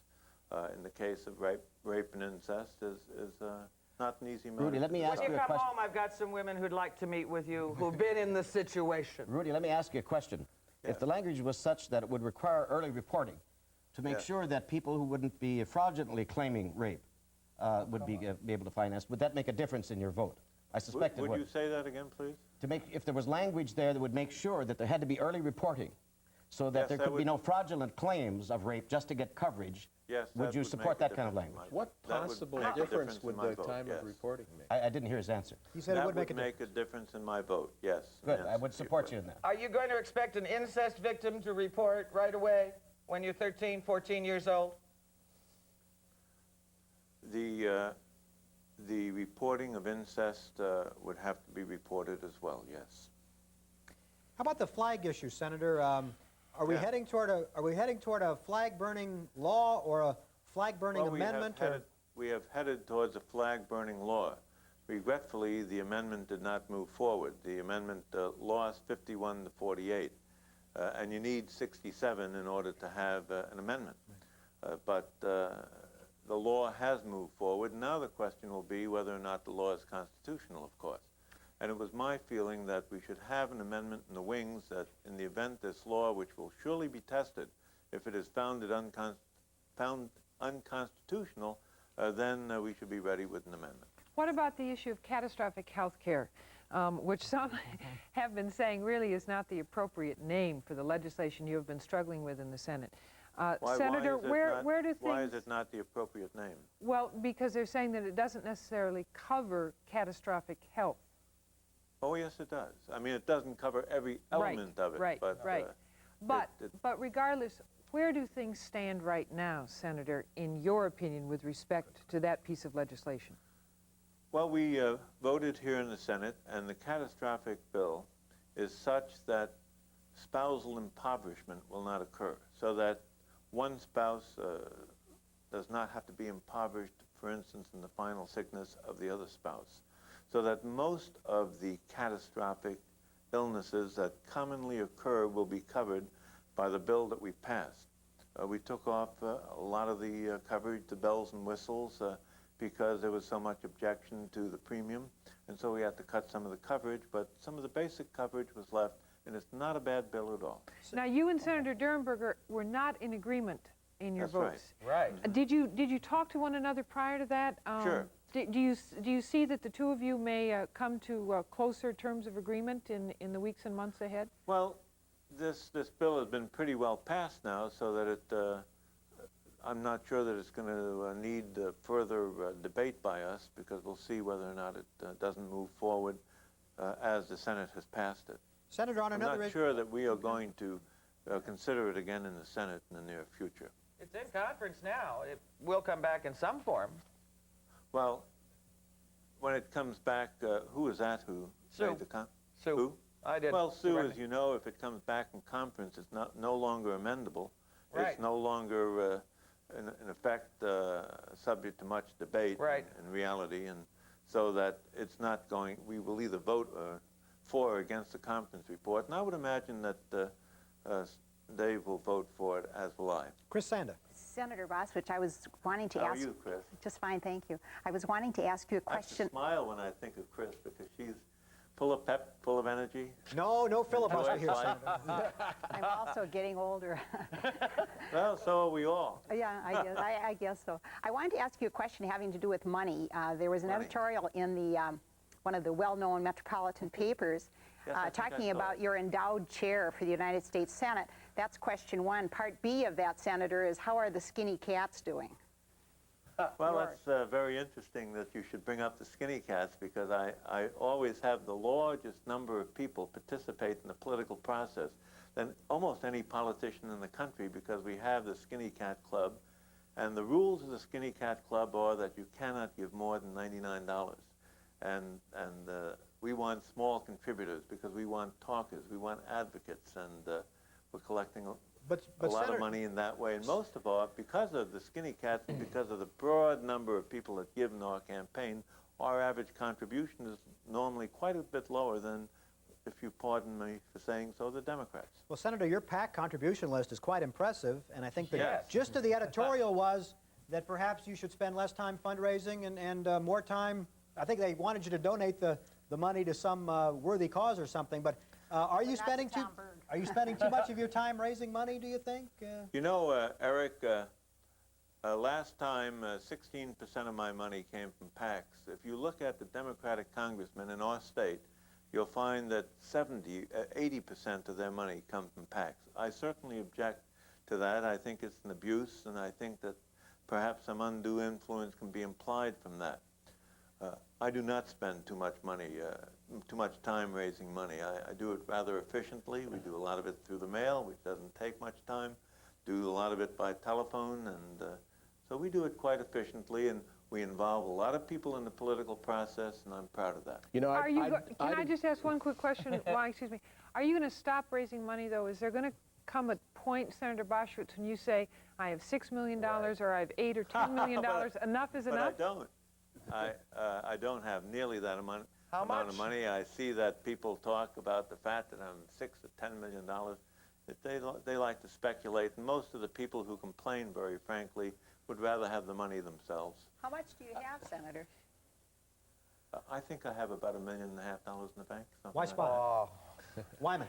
in the case of rape and incest is not an easy matter. Rudy, let me ask you a question. When you come home, I've got some women who'd like to meet with you who've been in the situation. Rudy, let me ask you a question. Yes. If the language was such that it would require early reporting to make sure that people who wouldn't be fraudulently claiming rape would be able to finance, would that make a difference in your vote? I suspect it would. Would you say that again, please? If there was language there that would make sure that there had to be early reporting so that Yes, there that could be would- no fraudulent claims of rape just to get coverage. Yes, Would that you would support make a that kind of difference in language? my- What that would possible make a difference would in my the vote, time yes. of reporting make? I didn't hear his answer. He said it That would make a make a difference in my vote, yes. Good, in I answer would to your support you in that. Are you going to expect an incest victim to report right away when you're 13, 14 years old? The reporting of incest would have to be reported as well, yes. How about the flag issue, Senator? Are we Yeah. heading toward a flag burning law or a flag burning Well, amendment? we have headed towards a flag burning law. Regretfully, the amendment did not move forward. The amendment lost 51 to 48, and you need 67 in order to have an amendment. But the law has moved forward. Now the question will be whether or not the law is constitutional, of course. And it was my feeling that we should have an amendment in the wings that in the event this law, which will surely be tested, if it is found unconstitutional, then we should be ready with an amendment. What about the issue of catastrophic health care, which some have been saying really is not the appropriate name for the legislation you have been struggling with in the Senate? Senator, where do things... Why is it not the appropriate name? Well, because they're saying that it doesn't necessarily cover catastrophic health. Oh, yes, it does. I mean, it doesn't cover every element of it. Right, but, right. But regardless, where do things stand right now, Senator, in your opinion, with respect to that piece of legislation? Well, we voted here in the Senate, and the catastrophic bill is such that spousal impoverishment will not occur, so that one spouse does not have to be impoverished, for instance, in the final sickness of the other spouse, so that most of the catastrophic illnesses that commonly occur will be covered by the bill that we passed. We took off a lot of the coverage, the bells and whistles, because there was so much objection to the premium, and so we had to cut some of the coverage, but some of the basic coverage was left, and it's not a bad bill at all. Now, you and Senator Durenberger were not in agreement in your That's votes. Right. Did you talk to one another prior to that? Sure. Do you see that the two of you may come to closer terms of agreement in the weeks and months ahead? Well, this bill has been pretty well passed now, so that it, I'm not sure that it's going to need further debate by us, because we'll see whether or not it doesn't move forward as the Senate has passed it. Senator, on another I'm not sure that we are going to consider it again in the Senate in the near future. It's in conference now. It will come back in some form. Well, when it comes back, who is that who made the Sue. Who? I did. Well, Sue, as you know, if it comes back in conference, it's no longer amendable. Right. It's no longer, in effect, subject to much debate in reality, and so that it's not going, we will either vote for or against the conference report, and I would imagine that Dave will vote for it, as will I. Chris Sanda. Senator Boswich, I was wanting to How ask... are you, Chris? Just fine, thank you. I was wanting to ask you a question... I have to smile when I think of Chris, because she's full of pep, full of energy. No filibuster here, Enjoys life. Senator. I'm also getting older. Well, so are we all. Yeah, I guess so. I wanted to ask you a question having to do with money. There was an editorial in the one of the well-known metropolitan papers talking about your endowed chair for the United States Senate. That's question one. Part B of that, Senator, is how are the skinny cats doing? Well, that's very interesting that you should bring up the skinny cats, because I always have the largest number of people participate in the political process than almost any politician in the country, because we have the Skinny Cat Club, and the rules of the Skinny Cat Club are that you cannot give more than $99. And we want small contributors, because we want talkers, we want advocates, and we're collecting a lot of money in that way. And most of all, because of the skinny cats and because of the broad number of people that give in our campaign, our average contribution is normally quite a bit lower than, if you pardon me for saying so, the Democrats. Well, Senator, your PAC contribution list is quite impressive, and I think the gist of the editorial was that perhaps you should spend less time fundraising and more time. I think they wanted you to donate the money to some worthy cause or something, but are you spending too much of your time raising money, do you think? You know, Eric, last time 16% of my money came from PACs. If you look at the Democratic congressmen in our state, you'll find that 80% of their money comes from PACs. I certainly object to that. I think it's an abuse, and I think that perhaps some undue influence can be implied from that. I do not spend too much money, too much time raising money. I do it rather efficiently. We do a lot of it through the mail, which doesn't take much time. Do a lot of it by telephone, and so we do it quite efficiently, and we involve a lot of people in the political process, and I'm proud of that. You know, can I just ask one quick question? Well, excuse me. Are you going to stop raising money, though? Is there going to come a point, Senator Boschwitz, when you say, I have $6 million, or I have $8 or $10 million, enough is enough? But I don't. I don't have nearly that amount of money. I see that people talk about the fact that I'm $6 or $10 million. That they like to speculate, and most of the people who complain, very frankly, would rather have the money themselves. How much do you have, Senator? I think I have about $1.5 million in the bank. Why spot? Wyman.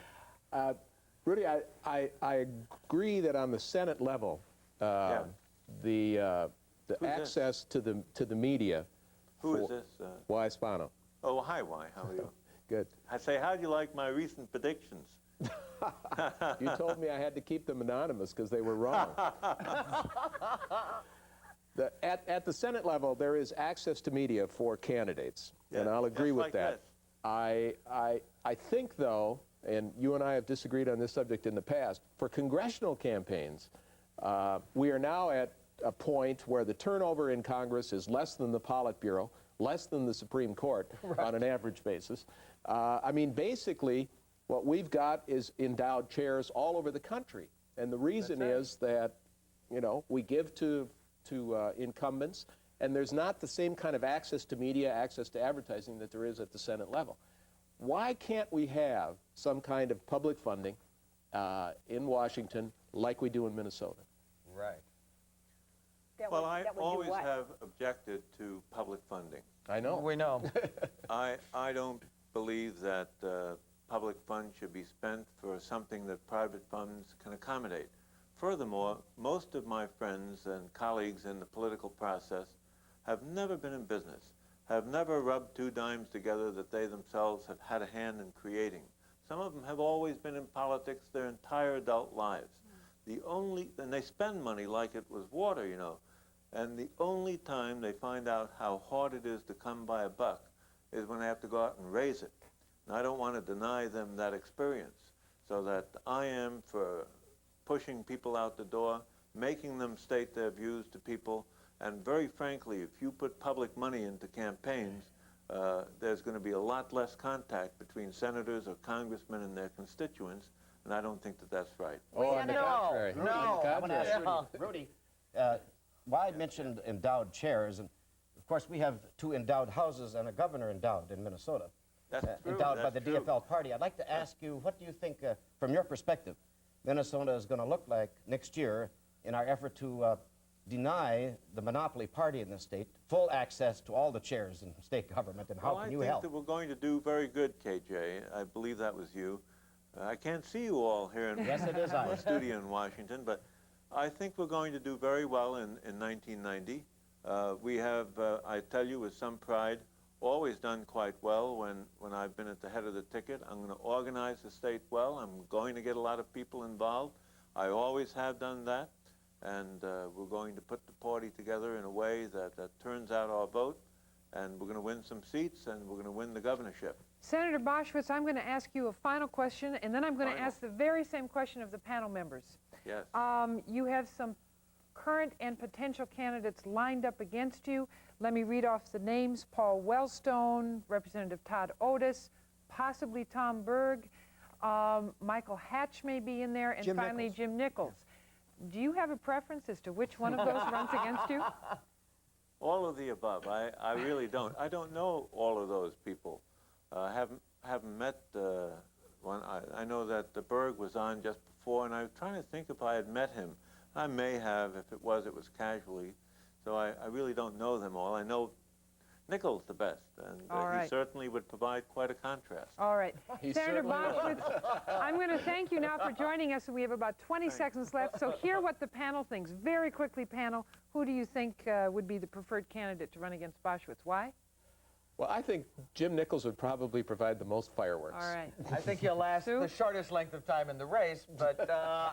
Rudy, I agree that on the Senate level, the access to the media. Who is this? Y Spano. Oh, hi, Y. How are you? Good. I say, how do you like my recent predictions? You told me I had to keep them anonymous because they were wrong. At the Senate level, there is access to media for candidates, and I'll agree with that. I think, though, and you and I have disagreed on this subject in the past, for congressional campaigns, we are now at a point where the turnover in Congress is less than the Politburo, less than the Supreme Court on an average basis. I mean, basically, what we've got is endowed chairs all over the country. And the reason is that, you know, we give to incumbents, and there's not the same kind of access to media, access to advertising that there is at the Senate level. Why can't we have some kind of public funding in Washington like we do in Minnesota? Right. Well, I always have objected to public funding. I know. We know. I don't believe that public funds should be spent for something that private funds can accommodate. Furthermore, most of my friends and colleagues in the political process have never been in business, have never rubbed two dimes together that they themselves have had a hand in creating. Some of them have always been in politics their entire adult lives. And they spend money like it was water, you know. And the only time they find out how hard it is to come by a buck is when they have to go out and raise it. And I don't want to deny them that experience. So that I am for pushing people out the door, making them state their views to people, and very frankly, if you put public money into campaigns, there's going to be a lot less contact between senators or congressmen and their constituents, and I don't think that that's right. Oh, on the contrary. No, I want to ask Rudy, Why mentioned endowed chairs, and of course we have two endowed houses and a governor endowed in Minnesota. That's true. Endowed by the DFL party. I'd like to ask you, what do you think, from your perspective, Minnesota is going to look like next year in our effort to deny the monopoly party in the state full access to all the chairs in state government, and how can you help? I think that we're going to do very good, KJ. I believe that was you. I can't see you all here in the studio in Washington, but I think we're going to do very well in 1990. We have, I tell you with some pride, always done quite well when I've been at the head of the ticket. I'm going to organize the state well. I'm going to get a lot of people involved. I always have done that. And we're going to put the party together in a way that turns out our vote. And we're going to win some seats, and we're going to win the governorship. Senator Boschwitz, I'm going to ask you a final question, and then I'm going to ask the very same question of the panel members. Yes. You have some current and potential candidates lined up against you. Let me read off the names: Paul Wellstone, Representative Todd Otis, possibly Tom Berg, Michael Hatch may be in there, and finally Jim Nichols. Do you have a preference as to which one of those runs against you? All of the above. I really don't. I don't know all of those people. Haven't met one. I know that the Berg was on just before, and I was trying to think if I had met him. I may have. If it was casually. So I really don't know them all. I know Nichols the best, and he certainly would provide quite a contrast. All right. Senator Boschwitz, I'm going to thank you now for joining us. We have about 20 seconds left, so hear what the panel thinks. Very quickly, panel, who do you think would be the preferred candidate to run against Boschwitz? Why? Well, I think Jim Nichols would probably provide the most fireworks. All right. I think he'll last the shortest length of time in the race, but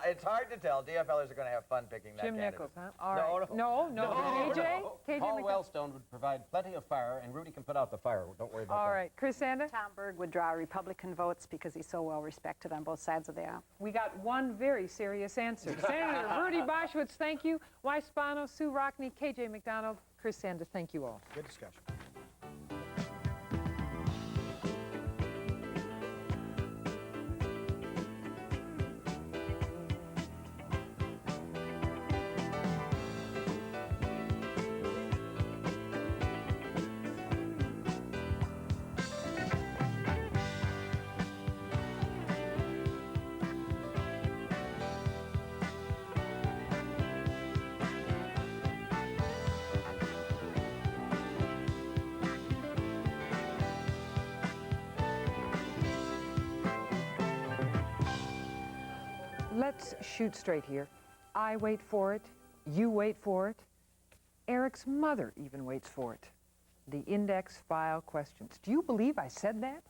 it's hard to tell. DFLers are going to have fun picking that Jim candidate. Nichols, huh? All right. No. KJ? KJ Paul McDonald. Wellstone would provide plenty of fire, and Rudy can put out the fire. Don't worry about that. All right. Chris Sanda? Tom Berg would draw Republican votes because he's so well respected on both sides of the aisle. We got one very serious answer. Senator Rudy Boschwitz, thank you. Weiss Spano, Sue Rockney, KJ McDonald, Chris Sanda, thank you all. Good discussion. Let's shoot straight here. I wait for it. You wait for it. Eric's mother even waits for it. The index file questions. Do you believe I said that?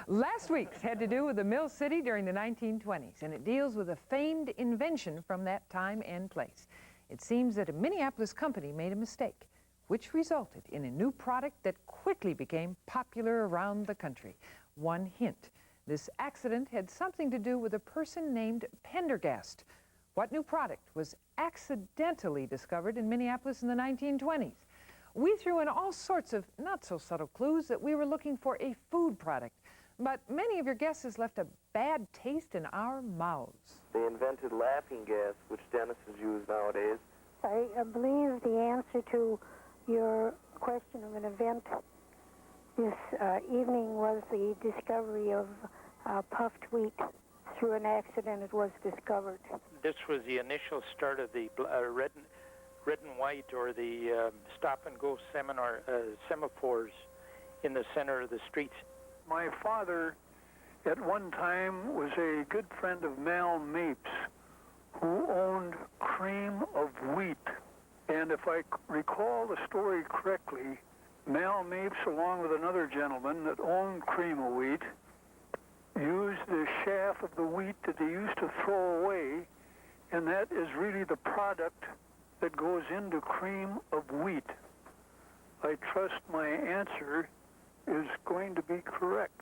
Last week's had to do with the Mill City during the 1920s, and it deals with a famed invention from that time and place. It seems that a Minneapolis company made a mistake, which resulted in a new product that quickly became popular around the country. One hint. This accident had something to do with a person named Pendergast. What new product was accidentally discovered in Minneapolis in the 1920s? We threw in all sorts of not-so-subtle clues that we were looking for a food product, but many of your guesses left a bad taste in our mouths. They invented laughing gas, which dentists use nowadays. I believe the answer to your question of an event this evening was the discovery of puffed wheat. Through an accident, it was discovered. This was the initial start of the red and white, or the stop-and-go semaphores in the center of the streets. My father, at one time, was a good friend of Mal Mapes, who owned Cream of Wheat. And if I recall the story correctly, Mal Mapes, along with another gentleman that owned Cream of Wheat, used the chaff of the wheat that they used to throw away, and that is really the product that goes into cream of wheat. I trust my answer is going to be correct.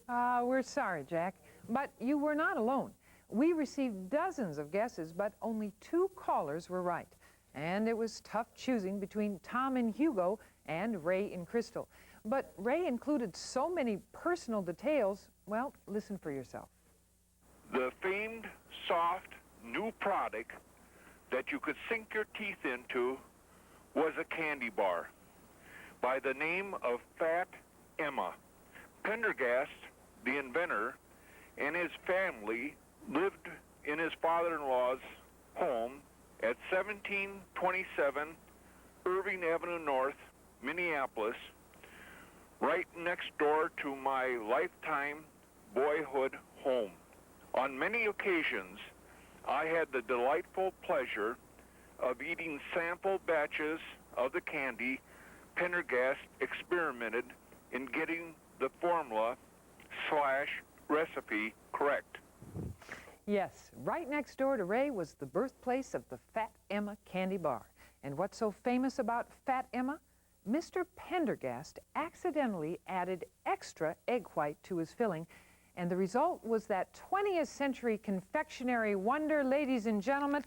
We're sorry, Jack, but you were not alone. We received dozens of guesses, but only 2 callers were right. And it was tough choosing between Tom and Hugo and Ray and Crystal. But Ray included so many personal details. Well, listen for yourself. The famed, soft, new product that you could sink your teeth into was a candy bar by the name of Fat Emma. Pendergast, the inventor, and his family lived in his father-in-law's home at 1727 Irving Avenue North, Minneapolis, right next door to my lifetime boyhood home. On many occasions, I had the delightful pleasure of eating sample batches of the candy Pendergast experimented in getting the formula/recipe correct. Yes, right next door to Ray was the birthplace of the Fat Emma candy bar. And what's so famous about Fat Emma? Mr. Pendergast accidentally added extra egg white to his filling, and the result was that 20th century confectionery wonder, ladies and gentlemen,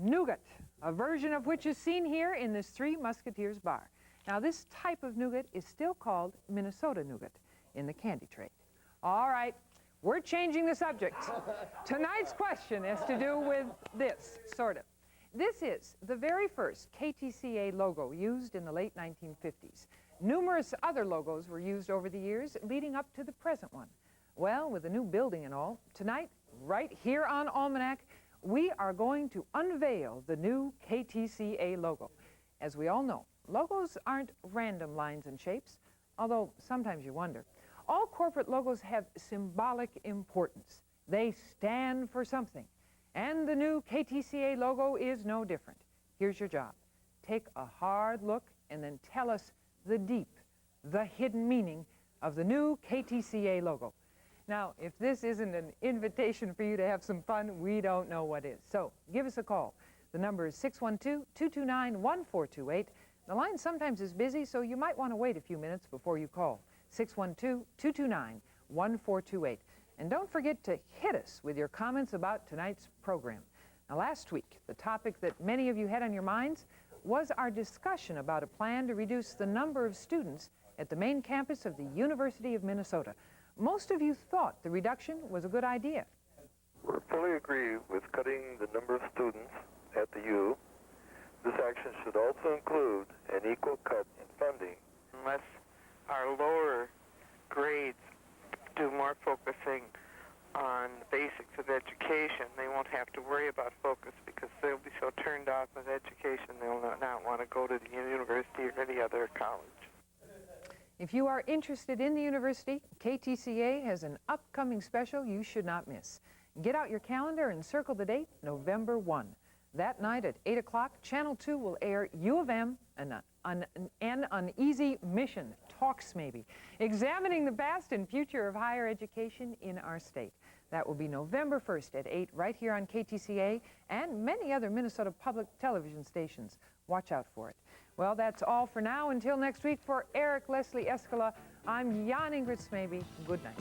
nougat, a version of which is seen here in this Three Musketeers bar. Now, this type of nougat is still called Minnesota nougat in the candy trade. All right, we're changing the subject. Tonight's question has to do with this, sort of. This is the very first KTCA logo used in the late 1950s. Numerous other logos were used over the years leading up to the present one. Well, with a new building and all, tonight, right here on Almanac, we are going to unveil the new KTCA logo. As we all know, logos aren't random lines and shapes, although sometimes you wonder. All corporate logos have symbolic importance. They stand for something. And the new KTCA logo is no different. Here's your job. Take a hard look and then tell us the deep, the hidden meaning of the new KTCA logo. Now, if this isn't an invitation for you to have some fun, we don't know what is. So give us a call. The number is 612-229-1428. The line sometimes is busy, so you might want to wait a few minutes before you call. 612-229-1428. And don't forget to hit us with your comments about tonight's program. Now, last week, the topic that many of you had on your minds was our discussion about a plan to reduce the number of students at the main campus of the University of Minnesota. Most of you thought the reduction was a good idea. We fully agree with cutting the number of students at the U. This action should also include an equal cut in funding. Unless our lower grades do more focusing on the basics of education, they won't have to worry about focus because they'll be so turned off with education they'll not want to go to the university or any other college. If you are interested in the university, KTCA has an upcoming special you should not miss. Get out your calendar and circle the date, November 1. That night at 8 o'clock, Channel 2 will air U of M, an uneasy mission, talks maybe, examining the past and future of higher education in our state. That will be November 1st at 8 right here on KTCA and many other Minnesota public television stations. Watch out for it. Well, that's all for now. Until next week, for Eric Leslie Escala, I'm Jan Ingrid Smaby. Good night.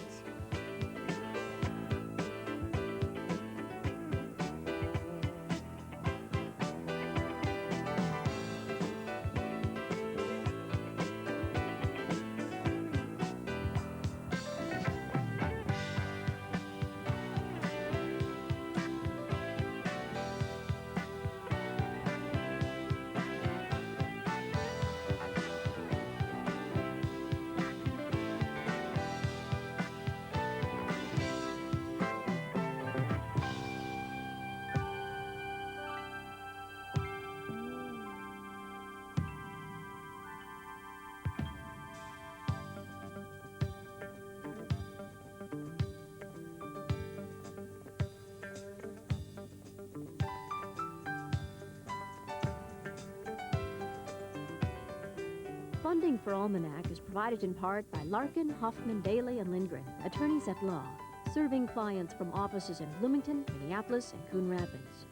Funding for Almanac is provided in part by Larkin, Hoffman, Daly, and Lindgren, attorneys at law, serving clients from offices in Bloomington, Minneapolis, and Coon Rapids.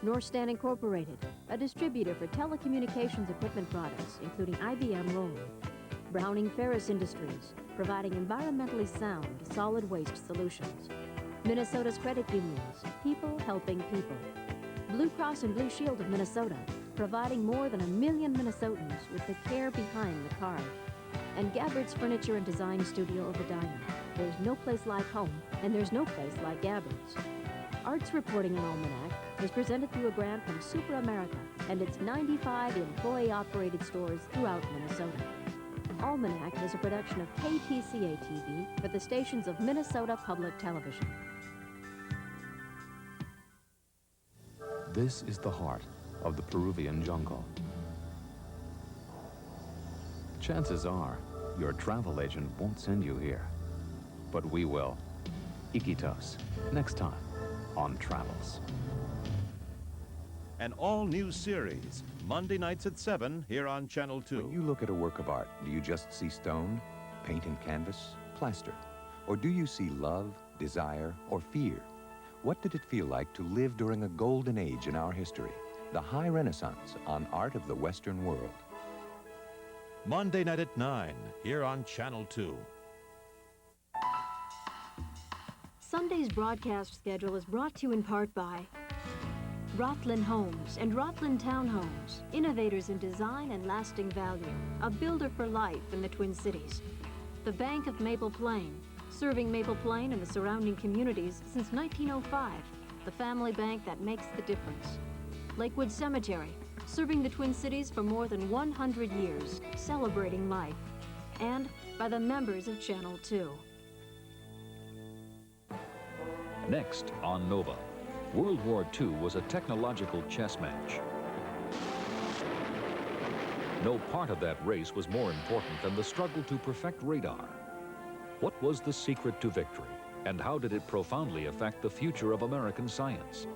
Norstan Incorporated, a distributor for telecommunications equipment products, including IBM Roland. Browning Ferris Industries, providing environmentally sound, solid waste solutions. Minnesota's credit unions, people helping people. Blue Cross and Blue Shield of Minnesota, providing more than 1 million Minnesotans with the care behind the card. And Gabbard's Furniture and Design Studio of Edina. There's no place like home, and there's no place like Gabbard's. Arts Reporting in Almanac is presented through a grant from Super America and its 95 employee-operated stores throughout Minnesota. Almanac is a production of KTCA TV for the stations of Minnesota Public Television. This is the heart of the Peruvian jungle. Chances are your travel agent won't send you here, but we will. Iquitos, next time on Travels. An all-new series, Monday nights at 7 here on Channel 2. When you look at a work of art, do you just see stone, paint and canvas, plaster? Or do you see love, desire, or fear? What did it feel like to live during a golden age in our history? The High Renaissance on Art of the Western World. Monday night at 9 here on Channel 2. Sunday's broadcast schedule is brought to you in part by Rotland Homes and Rotland Townhomes, innovators in design and lasting value, a builder for life in the Twin Cities. The Bank of Maple Plain, serving Maple Plain and the surrounding communities since 1905, the family bank that makes the difference. Lakewood Cemetery, serving the Twin Cities for more than 100 years, celebrating life. And by the members of Channel 2. Next on Nova, World War II was a technological chess match. No part of that race was more important than the struggle to perfect radar. What was the secret to victory, and how did it profoundly affect the future of American science?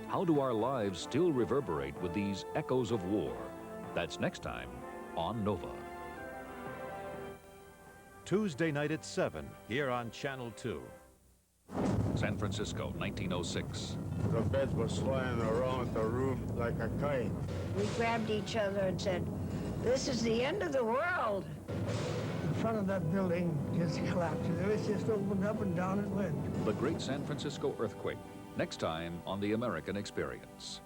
How do our lives still reverberate with these echoes of war? That's next time on Nova. Tuesday night at 7 here on Channel 2. San Francisco, 1906. The beds were flying around the room like a kite. We grabbed each other and said, "This is the end of the world." The front of that building just collapsed. It just opened up and down it went. The Great San Francisco Earthquake. Next time on The American Experience.